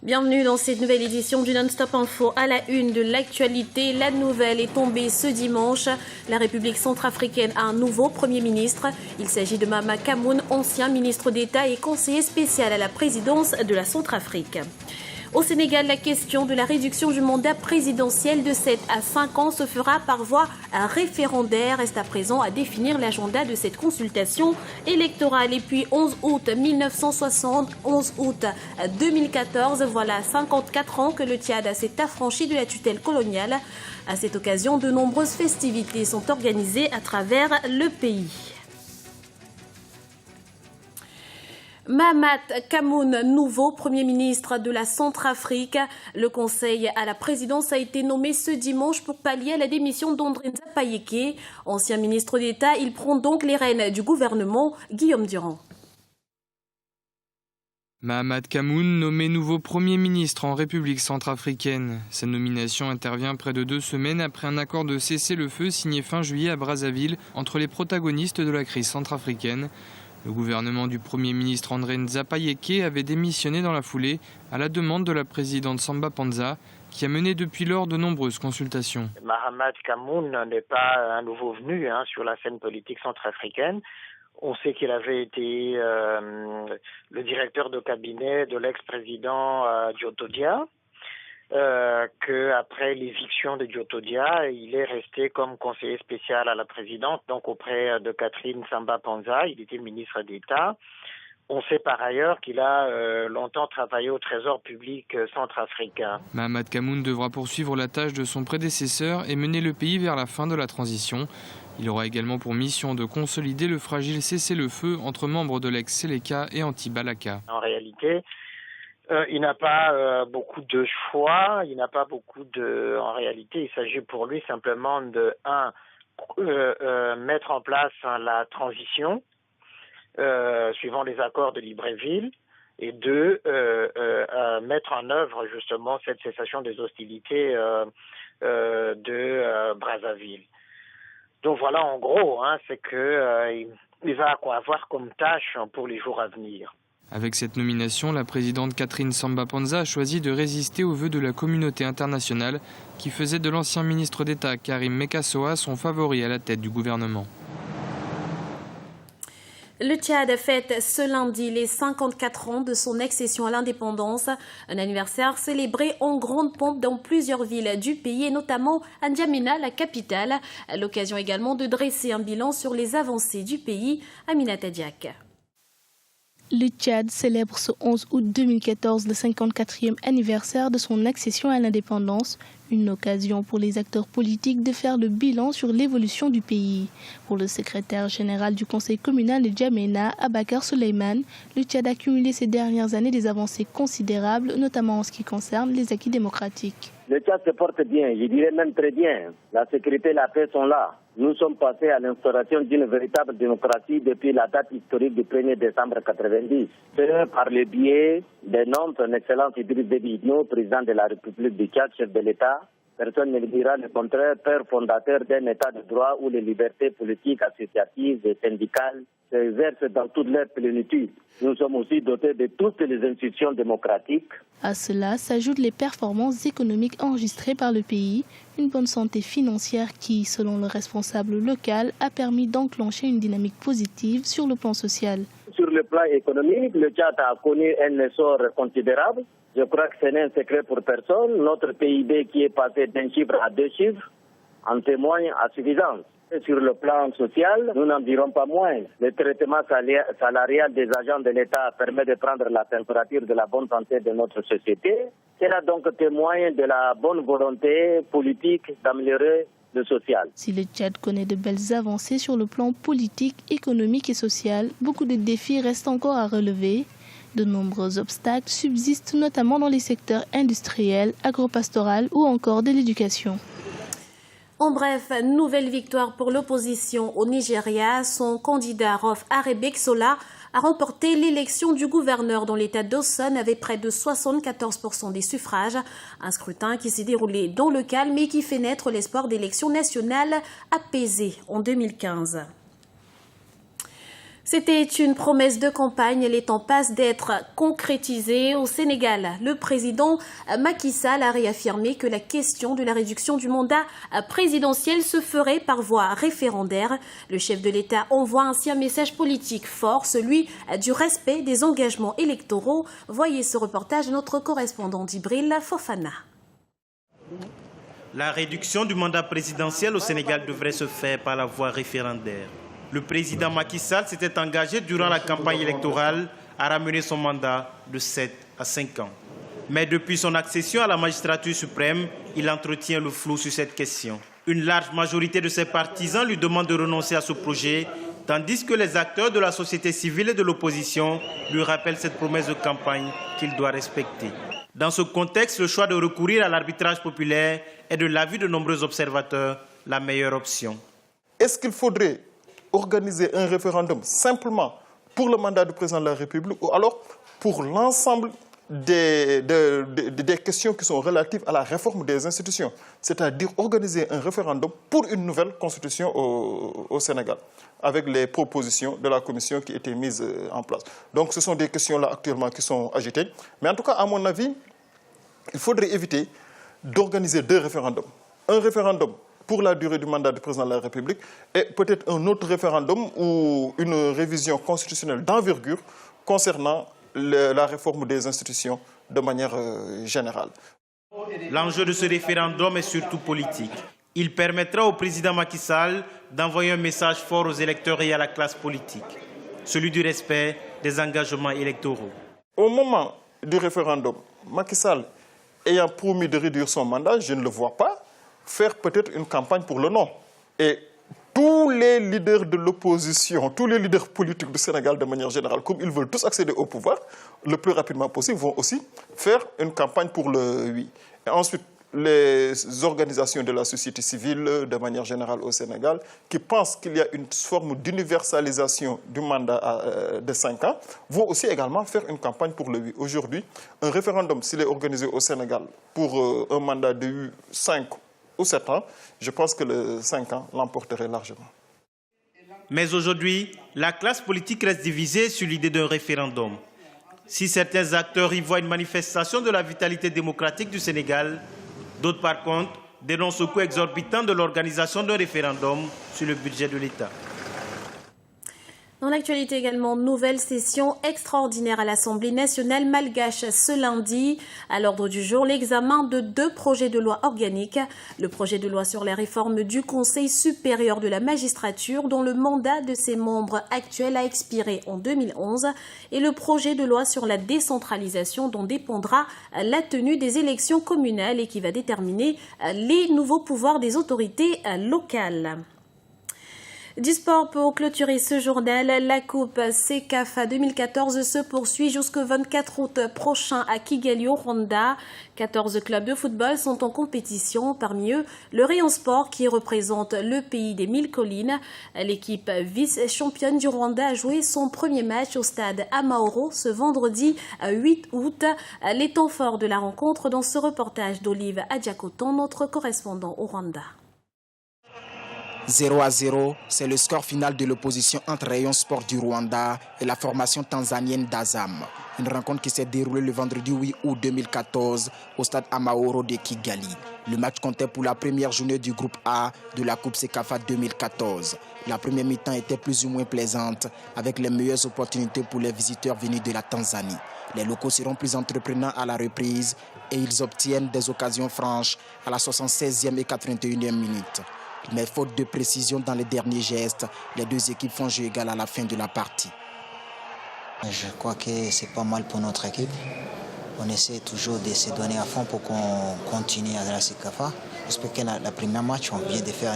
Bienvenue dans cette nouvelle édition du Non-Stop Info. À la une de l'actualité, la nouvelle est tombée ce dimanche. La République centrafricaine a un nouveau Premier ministre. Il s'agit de Mama Kamoun, ancien ministre d'État et conseiller spécial à la présidence de la Centrafrique. Au Sénégal, la question de la réduction du mandat présidentiel de 7 à 5 ans se fera par voie référendaire. Reste à présent à définir l'agenda de cette consultation électorale. Et puis 11 août 1960, 11 août 2014, voilà 54 ans que le Tchad s'est affranchi de la tutelle coloniale. À cette occasion, de nombreuses festivités sont organisées à travers le pays. Mahamat Kamoun, nouveau Premier ministre de la Centrafrique. Le conseil à la présidence a été nommé ce dimanche pour pallier à la démission d'André Nzapayeke. Ancien ministre d'État, il prend donc les rênes du gouvernement. Guillaume Durand. Mahamat Kamoun, nommé nouveau Premier ministre en République centrafricaine. Sa nomination intervient près de 2 semaines après un accord de cessez-le-feu signé fin juillet à Brazzaville entre les protagonistes de la crise centrafricaine. Le gouvernement du Premier ministre André Nzapayeke avait démissionné dans la foulée à la demande de la présidente Samba Panza, qui a mené depuis lors de nombreuses consultations. Mahamat Kamoun n'est pas un nouveau venu sur la scène politique centrafricaine. On sait qu'il avait été le directeur de cabinet de l'ex-président Diotodia. Qu'après l'éviction de Diotodia, il est resté comme conseiller spécial à la présidente, donc auprès de Catherine Samba Panza. Il était ministre d'État. On sait par ailleurs qu'il a longtemps travaillé au Trésor public centrafricain. Mahamat Kamoun devra poursuivre la tâche de son prédécesseur et mener le pays vers la fin de la transition. Il aura également pour mission de consolider le fragile cessez-le-feu entre membres de l'ex-Seleka et anti-Balaka. En réalité, il n'a pas beaucoup de choix, en réalité, il s'agit pour lui simplement de, mettre en place la transition, suivant les accords de Libreville, et 2, mettre en œuvre justement cette cessation des hostilités de Brazzaville. Donc voilà, en gros, c'est que il va avoir comme tâche pour les jours à venir. Avec cette nomination, la présidente Catherine Samba Panza a choisi de résister aux vœux de la communauté internationale qui faisait de l'ancien ministre d'État Karim Mekasoa son favori à la tête du gouvernement. Le Tchad fête ce lundi les 54 ans de son accession à l'indépendance. Un anniversaire célébré en grande pompe dans plusieurs villes du pays et notamment à N'Djamena, la capitale. À l'occasion également de dresser un bilan sur les avancées du pays. Aminata Diak. Le Tchad célèbre ce 11 août 2014 le 54e anniversaire de son accession à l'indépendance, une occasion pour les acteurs politiques de faire le bilan sur l'évolution du pays. Pour le secrétaire général du conseil communal de N'Djamena, Abakar Suleiman, le Tchad a accumulé ces dernières années des avancées considérables, notamment en ce qui concerne les acquis démocratiques. Le Tchad se porte bien, je dirais même très bien. La sécurité et la paix sont là. Nous sommes passés à l'instauration d'une véritable démocratie depuis la date historique du 1er décembre 1990. C'est par le biais des noms son Excellence Idriss Déby Itno, président de la République du Tchad, chef de l'État. Personne ne le dira le contraire, père fondateur d'un État de droit où les libertés politiques, associatives et syndicales s'exercent dans toute leur plénitude. Nous sommes aussi dotés de toutes les institutions démocratiques. À cela s'ajoutent les performances économiques enregistrées par le pays, une bonne santé financière qui, selon le responsable local, a permis d'enclencher une dynamique positive sur le plan social. Sur le plan économique, le Tchad a connu un essor considérable. Je crois que ce n'est un secret pour personne. Notre PIB qui est passé d'un chiffre à 2 chiffres en témoigne à suffisance. Sur le plan social, nous n'en dirons pas moins. Le traitement salarial des agents de l'État permet de prendre la température de la bonne santé de notre société. Cela donc témoigne de la bonne volonté politique d'améliorer le social. Si le Tchad connaît de belles avancées sur le plan politique, économique et social, beaucoup de défis restent encore à relever. De nombreux obstacles subsistent notamment dans les secteurs industriels, agropastoral ou encore de l'éducation. En bref, nouvelle victoire pour l'opposition au Nigeria. Son candidat Rof Arebeksola a remporté l'élection du gouverneur dans l'état d'Osun avec près de 74% des suffrages. Un scrutin qui s'est déroulé dans le calme et qui fait naître l'espoir d'élections nationales apaisées en 2015. C'était une promesse de campagne, les temps passent d'être concrétisés. Au Sénégal, le président Macky Sall a réaffirmé que la question de la réduction du mandat présidentiel se ferait par voie référendaire. Le chef de l'État envoie ainsi un message politique fort, celui du respect des engagements électoraux. Voyez ce reportage de notre correspondant Djibril Fofana. La réduction du mandat présidentiel au Sénégal devrait se faire par la voie référendaire. Le président Macky Sall s'était engagé durant la campagne électorale à ramener son mandat de 7 à 5 ans. Mais depuis son accession à la magistrature suprême, il entretient le flou sur cette question. Une large majorité de ses partisans lui demandent de renoncer à ce projet, tandis que les acteurs de la société civile et de l'opposition lui rappellent cette promesse de campagne qu'il doit respecter. Dans ce contexte, le choix de recourir à l'arbitrage populaire est, de l'avis de nombreux observateurs, la meilleure option. Est-ce qu'il faudrait organiser un référendum simplement pour le mandat du président de la République ou alors pour l'ensemble des questions qui sont relatives à la réforme des institutions, c'est-à-dire organiser un référendum pour une nouvelle constitution au Sénégal, avec les propositions de la commission qui étaient mises en place. Donc ce sont des questions-là actuellement qui sont agitées. Mais en tout cas, à mon avis, il faudrait éviter d'organiser deux référendums. Un référendum pour la durée du mandat du président de la République et peut-être un autre référendum ou une révision constitutionnelle d'envergure concernant la réforme des institutions de manière générale. L'enjeu de ce référendum est surtout politique. Il permettra au président Macky Sall d'envoyer un message fort aux électeurs et à la classe politique, celui du respect des engagements électoraux. Au moment du référendum, Macky Sall ayant promis de réduire son mandat, je ne le vois pas faire peut-être une campagne pour le non. Et tous les leaders de l'opposition, tous les leaders politiques du Sénégal de manière générale, comme ils veulent tous accéder au pouvoir, le plus rapidement possible, vont aussi faire une campagne pour le oui. Et ensuite, les organisations de la société civile, de manière générale au Sénégal, qui pensent qu'il y a une forme d'universalisation du mandat de 5 ans, vont aussi également faire une campagne pour le oui. Aujourd'hui, un référendum, s'il est organisé au Sénégal pour un mandat de 5 ou 7 ans, je pense que le 5 ans l'emporterait largement. Mais aujourd'hui, la classe politique reste divisée sur l'idée d'un référendum. Si certains acteurs y voient une manifestation de la vitalité démocratique du Sénégal, d'autres par contre dénoncent le coût exorbitant de l'organisation d'un référendum sur le budget de l'État. Dans l'actualité également, nouvelle session extraordinaire à l'Assemblée nationale malgache ce lundi. À l'ordre du jour, l'examen de 2 projets de loi organiques. Le projet de loi sur les réformes du Conseil supérieur de la magistrature, dont le mandat de ses membres actuels a expiré en 2011, et le projet de loi sur la décentralisation, dont dépendra la tenue des élections communales et qui va déterminer les nouveaux pouvoirs des autorités locales. Du sport pour clôturer ce journal, la Coupe CECAFA 2014 se poursuit jusqu'au 24 août prochain à Kigali, au Rwanda. 14 clubs de football sont en compétition, parmi eux le Rayon Sport qui représente le pays des 1000 collines. L'équipe vice-championne du Rwanda a joué son premier match au stade Amahoro ce vendredi 8 août. Les temps forts de la rencontre dans ce reportage d'Olive Adjakoton, notre correspondant au Rwanda. 0-0, c'est le score final de l'opposition entre Rayon Sport du Rwanda et la formation tanzanienne d'Azam. Une rencontre qui s'est déroulée le vendredi 8 août 2014 au stade Amahoro de Kigali. Le match comptait pour la première journée du groupe A de la Coupe CECAFA 2014. La première mi-temps était plus ou moins plaisante, avec les meilleures opportunités pour les visiteurs venus de la Tanzanie. Les locaux seront plus entreprenants à la reprise et ils obtiennent des occasions franches à la 76e et 81e minute. Mais faute de précision dans les derniers gestes, les deux équipes font jeu égal à la fin de la partie. Je crois que c'est pas mal pour notre équipe. On essaie toujours de se donner à fond pour qu'on continue à la CECAFA. J'espère que la première match, on vient de faire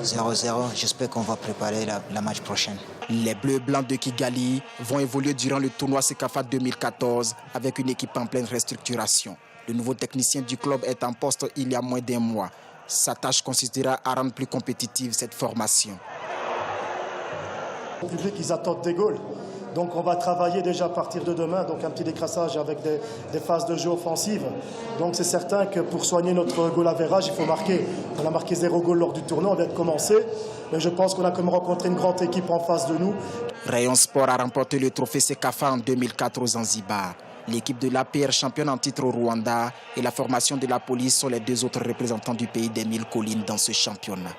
0-0. J'espère qu'on va préparer la match prochaine. Les Bleus Blancs de Kigali vont évoluer durant le tournoi CECAFA 2014 avec une équipe en pleine restructuration. Le nouveau technicien du club est en poste il y a moins d'1 mois. Sa tâche consistera à rendre plus compétitive cette formation. Le public, ils attendent des goals. Donc on va travailler déjà à partir de demain, donc un petit décrassage avec des phases de jeu offensives. Donc c'est certain que pour soigner notre goal average, il faut marquer. On a marqué 0 goal lors du tournoi, on vient de commencer. Mais je pense qu'on a comme rencontré une grande équipe en face de nous. Rayon Sport a remporté le trophée Sekafa en 2004 au Zanzibar. L'équipe de l'APR championne en titre au Rwanda et la formation de la police sont les deux autres représentants du pays des 1000 collines dans ce championnat.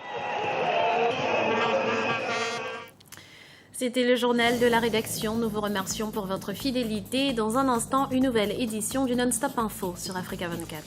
C'était le journal de la rédaction. Nous vous remercions pour votre fidélité. Dans un instant, une nouvelle édition du Non-Stop Info sur Africa 24.